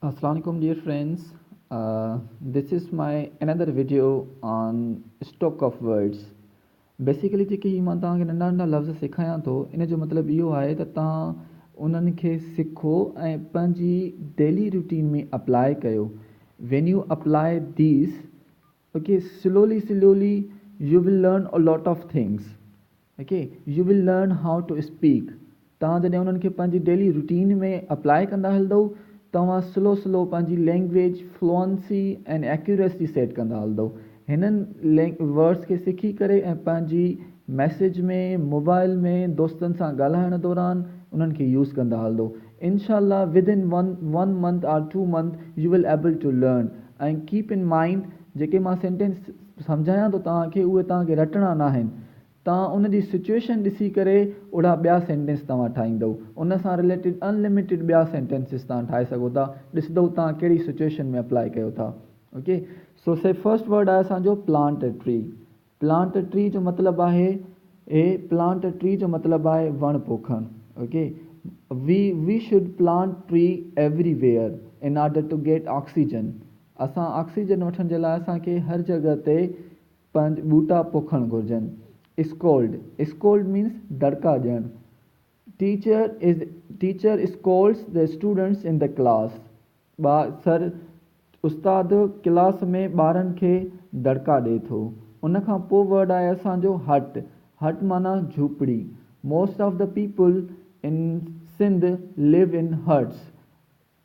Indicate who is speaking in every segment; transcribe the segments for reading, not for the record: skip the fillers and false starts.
Speaker 1: Assalamualaikum dear friends. This is my another video on stock of words. Basically जेकी मां तव्हांखे नंढा नंढा लफ़्ज़ सेखारियां थो इन जो मतिलबु इहो आहे त तव्हां उन्हनि खे सिखो ऐं पंहिंजी डेली रूटीन में अप्लाई कयो. When you apply these, okay, slowly you will learn a lot of things. Okay, you will learn how to speak. तव्हां जॾहिं उन्हनि खे पंहिंजी डेली रूटीन में अप्लाई कंदा हलंदव तव्हां स्लो पंहिंजी language fluency and accuracy set कंदा हलंदव. हिननि वर्ड्स खे सिखी करे ऐं पंहिंजी मैसेज में मोबाइल में दोस्तनि सां ॻाल्हाइण दौरान उन्हनि खे यूज़ कंदा हलंदव. इनशाला विदिन वन मंथ और 2 मंथ यू विल एबल टू लर्न. ऐं कीप इन माइंड जेके मां सेंटेंस सम्झायां थो तव्हांखे उहे तव्हांखे रटणा न आहिनि. तव्हां उन जी सिचुएशन ॾिसी करे ओड़ा ॿिया सेंटेंस तव्हां ठाहींदव. उन सां रिलेटेड अनलिमिटेड ॿिया सेंटेंसिस तव्हां ठाहे सघो था. ॾिसंदव तव्हां कहिड़ी सिचुएशन में अप्लाई कयो था. ओके, सो से फर्स्ट वर्ड आहे असांजो plant a tree. Plant a tree जो मतिलबु आहे प्लांट अ ट्री जो मतिलबु आहे वण पोखणु. Okay, we should plant tree everywhere in order to get oxygen. असां ऑक्सीजन वठण जे लाइ असांखे हर जॻह ते पंहिंजा ॿूटा पोखणु घुरिजनि. Scold means दड़का ॾियणु. Teacher scolds the students in the class. Ustad class में ॿारनि खे दड़का ॾिए थो. उन खां पोइ वर्ड आहे असांजो हट. हट माना झूपड़ी. Most of the people in Sindh live in huts.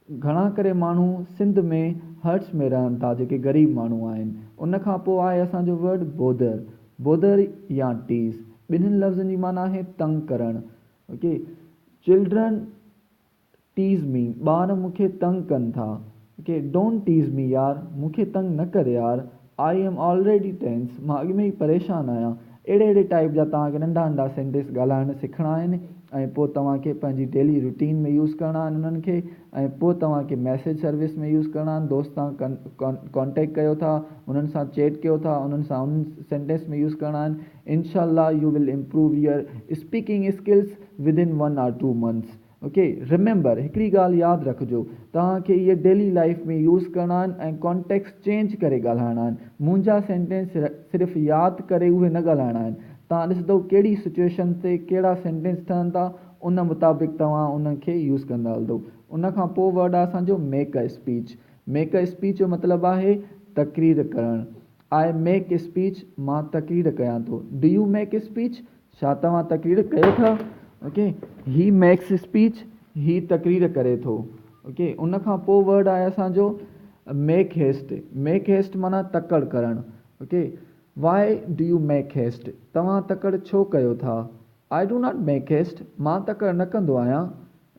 Speaker 1: घणा करे माण्हू सिंध में हट्स में रहनि था जेके ग़रीब माण्हू आहिनि. उन खां पोइ आहे असांजो वर्ड बोदर या टीज़. ॿिन्हिनि लफ़्ज़नि जी माना आहे तंग करणु. ओके, चिल्ड्रन टीज़ मी. ॿार मूंखे तंग कनि था. ओके, डोंट टीज़ मी यार, मूंखे तंग न कर यार. I am already tense. मां अॻु में ई परेशानु आहियां. अहिड़े टाइप जा तव्हांखे नंढा नंढा सेंटेंस ॻाल्हाइण सिखणा आहिनि ऐं पोइ तव्हांखे पंहिंजी डेली रूटीन में यूज़ करणा आहिनि उन्हनि खे. ऐं पोइ तव्हांखे मैसेज सर्विस में यूज़ करणा आहिनि. दोस्त सां कॉन्टेक्ट कयो था, उन्हनि सां चैट कयो था, उन्हनि सां उन सेंटेंस में यूज़ करणा आहिनि. इनशाला U will improve your speaking skills within 1 or 2 months. Okay, remember हिकिड़ी ॻाल्हि यादि रखिजो, तव्हांखे इहे डेली लाइफ में यूज़ करणा आहिनि ऐं कॉन्टेक्स्ट चेंज करे ॻाल्हाइणा आहिनि. मुंहिंजा सेंटेंस सिर्फ़ु यादि करे उहे न ॻाल्हाइणा आहिनि. तव्हां ॾिसंदव कहिड़ी सिचुएशन ते कहिड़ा सेंटेंस ठहनि था उन मुताबिक़ तव्हां उन खे यूज़ कंदा हलंदव. उन खां पोइ वर्ड आहे असांजो make a speech. Make a speech जो मतिलबु आहे तक़रीर करणु. I make a speech. मां तक़रीर कयां थो. Do you make a speech? छा तव्हां तक़रीर कयो था? Okay, he makes speech. ही तक़रीर करे थो. ओके, उन खां पोइ वर्ड आहे असांजो मेक हेस्ट. मेक हेस्ट माना तकड़ि करणु. Okay, why do you make haste? तव्हां तकड़ि छो कयो था? I do not make haste. मां तकड़ि न कंदो आहियां.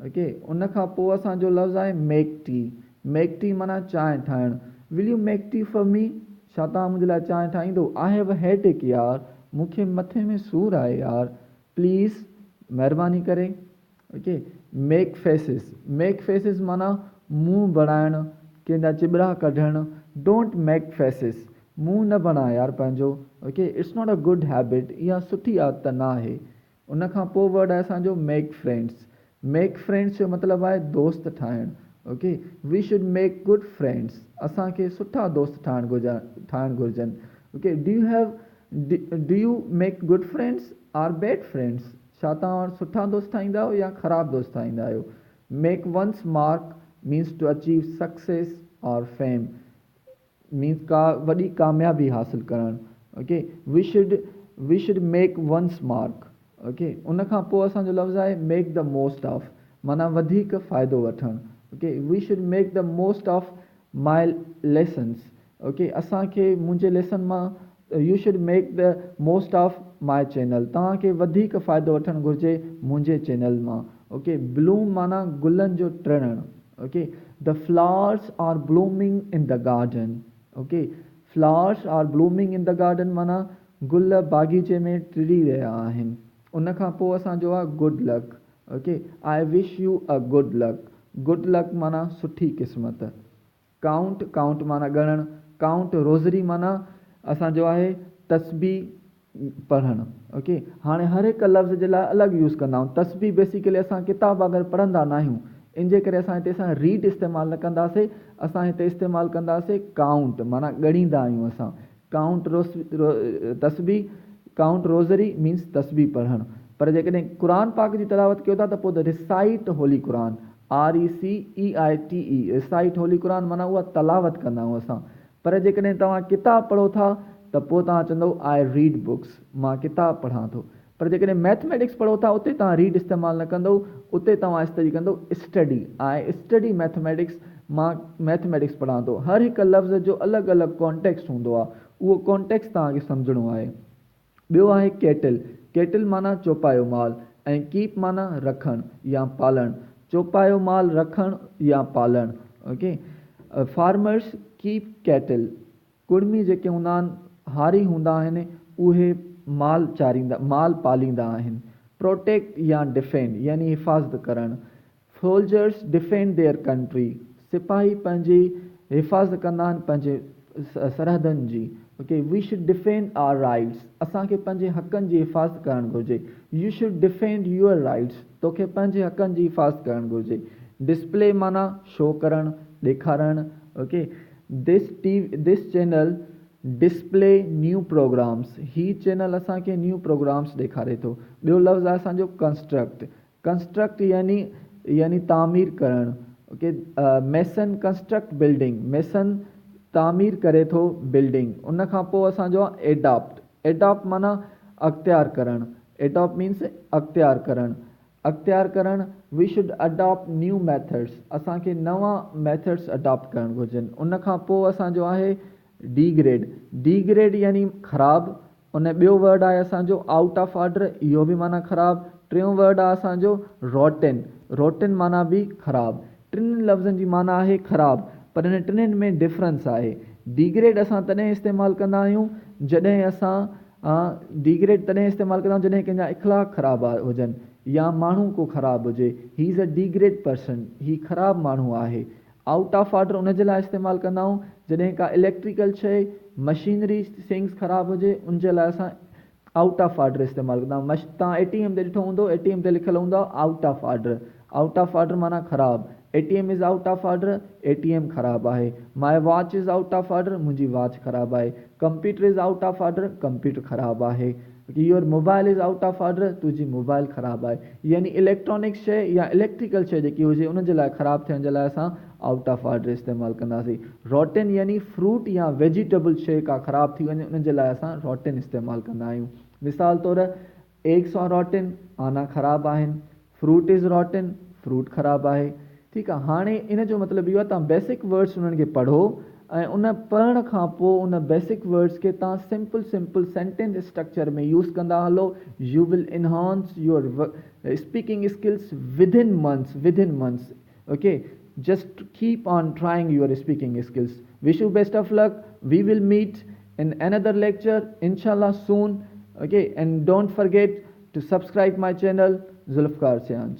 Speaker 1: ओके, उन खां पोइ असांजो लफ़्ज़ आहे मेक टी. मेक टी माना चांहि ठाहिणु. Will you make tea for me? छा तव्हां मुंहिंजे लाइ चांहि ठाहींदो? आई हैव अ हेडेक यार, मूंखे मथे में सूरु आहे यार, प्लीज़ महिरबानी करे. ओके, मेक फेसिस माना मुंहुं बणाइणु, कंहिंजा चिॿड़ा कढणु. Don't make faces. मुंहुं न बणा यार पंहिंजो. Okay, it's not a good habit. इहा सुठी आदत न आहे. उन खां पोइ वर्ड आहे असांजो मेक फ्रेंड्स. मेक फ्रेंड्स जो मतिलबु आहे दोस्त ठाहिणु. Okay, we should make good friends. असांखे सुठा दोस्त ठाहिणु घुरिजनि. Okay, do you make good friends or bad friends? छा तव्हां सुठा दोस्त ठाहींदा आहियो या ख़राबु दोस्त ठाहींदा आहियो? Make one's mark means to achieve success और फेम. मीन्स का वॾी कामयाबी हासिलु करणु. Okay, we should make one's mark. Okay, उन खां पोइ असांजो लफ़्ज़ आहे मेक द मोस्ट ऑफ. माना वधीक फ़ाइदो वठणु. Okay, we should make the most of my lessons. Okay, असांखे मुंहिंजे लेसन मां you should make the most of my channel. तव्हांखे वधीक फ़ाइदो वठणु घुरिजे मुंहिंजे चैनल मां. ओके, ब्लूम माना गुलनि जो टिणणु. Okay, the flowers are blooming in the garden. Okay, flowers are blooming in the garden माना गुल बाग़ीचे में टिड़ी रहिया आहिनि. उन खां पोइ असांजो आहे good luck. Okay, I wish U a good luck. Good luck माना सुठी क़िस्मत. काउंट माना ॻणणु. काउंट रोज़री माना असांजो आहे तस्बीह पढ़णु. ओके, हाणे हर हिकु लफ़्ज़ जे लाइ अलॻि यूज़ कंदा आहियूं. तस्बीह बेसिकली असां किताब अगरि पढ़ंदा न आहियूं इन जे करे असां हिते सां रीड इस्तेमालु न कंदासीं, असां हिते इस्तेमालु कंदासीं काउंट, माना ॻणींदा आहियूं असां। काउंट तस्बीह, काउंट रोज़री मीन्स तस्बीह पढ़णु। पर जेकॾहिं क़ुर पाक जी तिलावत कयो था त पोइ द रिसाइट होली क़ुर, RECEITE, रिसाइट होली क़ुर माना उहा तलावत कंदा आहियूं असां। पर जेकॾहिं तव्हां किताबु पढ़ो था त पोइ तव्हां चवंदो आई रीड बुक्स, मां किताबु पढ़ां थो। पर जेकॾहिं मैथमेटिक्स पढ़ो था उते तव्हां रीड इस्तेमालु न कंदो, उते तव्हां इस्तेमालु कंदो स्टडी, आई स्टडी मैथमेटिक्स, मां मैथमेटिक्स पढ़ां थो। हर हिकु लफ़्ज़ जो अलॻि अलॻि कॉन्टेक्स्ट हूंदो आहे, उहो कॉन्टेक्स्ट तव्हांखे सम्झणो आहे। ॿियो आहे केटल, केटल माना चौपायो माल, ऐं कीप माना रखणु या पालणु, चौपायो माल रखणु या पालणु। Okay, farmers keep cattle, Kurmi जेके हूंदा आहिनि, हारी हूंदा आहिनि, उहे माल चारींदा, माल पालींदा आहिनि। प्रोटेक्ट या डिफेंड यानी हिफ़ाज़त करणु, सोल्जर्स डिफेंड देयर कंट्री, सिपाही पंहिंजी हिफ़ाज़त कंदा आहिनि पंहिंजे सरहदनि जी। Okay, we should defend our rights, असांखे पंहिंजे हक़नि जी हिफ़ाज़त करणु घुरिजे। You should defend your rights, तोखे पंहिंजे हक़नि जी हिफ़ाज़त करणु घुरिजे। डिस्प्ले माना शो करणु, ॾेखारणु। Okay, this channel display new programs, ही चैनल असांखे न्यू प्रोग्राम्स ॾेखारे थो। ॿियो लफ़्ज़ आहे असांजो कंस्ट्रक्ट, कंस्ट्रक्ट यानी तामीर करणु। Okay, mason construct building, mason तामीर करे थो बिल्डिंग। उन खां पोइ असांजो आहे एडॉप्ट, एडॉप्ट माना अख़्तियार करणु, एडॉप्ट मीन्स अख़्तियार करणु, अख़्तियार करणु। We should adopt new methods, असांखे नवां मैथड्स अडॉप्ट करणु घुरिजनि। उन खां पोइ असांजो आहे डिग्रेड, डिग्रेड यानी ख़राबु। उन ॿियो वर्ड आहे असांजो आउट ऑफ ऑर्डर, इहो बि माना ख़राबु। टियों वर्ड आहे असांजो रॉटन, रॉटन माना बि ख़राबु। टिनि लफ़्ज़नि जी माना आहे ख़राबु, पर इन टिनिनि में डिफरेंस आहे। डिग्रेड असां तॾहिं इस्तेमालु कंदा आहियूं जॾहिं असां डिग्रेड तॾहिं इस्तेमालु कंदा आहियूं जॾहिं कंहिंजा इख़लाक़ ख़राबु हुजनि या माण्हू को ख़राबु हुजे, he is a degrade person, ही ख़राबु माण्हू आहे। आउट ऑफ ऑर्डर उन जे लाइ इस्तेमालु कंदा आहियूं जॾहिं का इलेक्ट्रिकल शइ, मशीनरी थिंग्स ख़राबु हुजे, उन जे लाइ असां आउट ऑफ ऑर्डर इस्तेमालु कंदा आहियूं। तव्हां ATM ते ॾिठो हूंदो, ATM ते लिखियलु हूंदो out of order, out of order माना ख़राबु। ATM is out of order, ATM ख़राबु आहे। My watch is out of order, मुंहिंजी वॉच ख़राबु आहे। Computer is out of order, computer ख़राबु आहे। Your mobile is out of order, तुंहिंजी मोबाइल ख़राबु आहे। यानी इलेक्ट्रॉनिक शइ या इलेक्ट्रिकल शइ जेकी हुजे उन जे लाइ ख़राबु थियण जे लाइ असां आउट ऑफ ऑर्डर इस्तेमालु कंदासीं। रॉटन यानी फ्रूट या वेजिटेबल शइ का ख़राबु थी वञे उन जे लाइ असां रॉटन इस्तेमालु कंदा आहियूं। मिसाल तौरु एग्स आर रॉटन, आना ख़राबु आहिनि। फ्रूट इज़ रॉटन, फ्रूट ख़राबु आहे। ठीकु आहे, हाणे इन जो मतिलबु इहो आहे तव्हां बेसिक वर्ड्स उन्हनि खे पढ़ो ऐं उन पढ़ण खां पोइ उन बेसिक वर्ड्स खे तव्हां सिंपल सेंटेंस स्ट्रक्चर में यूज़ कंदा हलो। You will enhance your speaking skills within months. Okay, just keep on trying your speaking skills. Wish you best of luck. We will meet in another lecture inshallah soon. Okay, and don't forget to subscribe my channel Zulfikar Sianj.